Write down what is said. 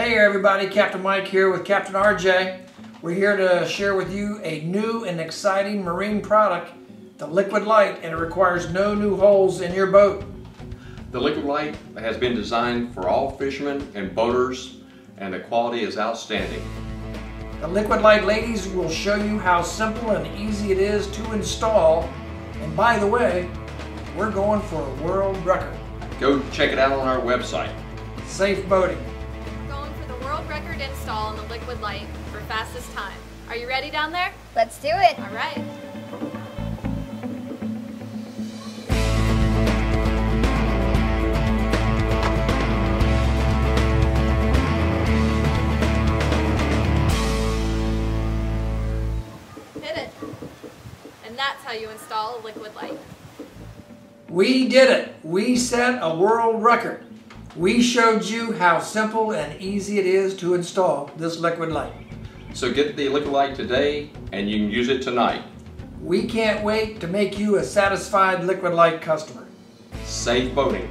Hey everybody, Captain Mike here with Captain RJ. We're here to share with you a new and exciting marine product, the Liquid Lite, and it requires no new holes in your boat. The Liquid Lite has been designed for all fishermen and boaters, and the quality is outstanding. The Liquid Lite, ladies, will show you how simple and easy it is to install. And by the way, we're going for a world record. Go check it out on our website. Safe boating. Going for the world record install on the Liquid Lite for fastest time. Are you ready down there? Let's do it. All right. Hit it. And that's how you install a Liquid Lite. We did it. We set a world record. We showed you how simple and easy it is to install this Liquid Lite. So get the Liquid Lite today and you can use it tonight. We can't wait to make you a satisfied Liquid Lite customer. Safe boating.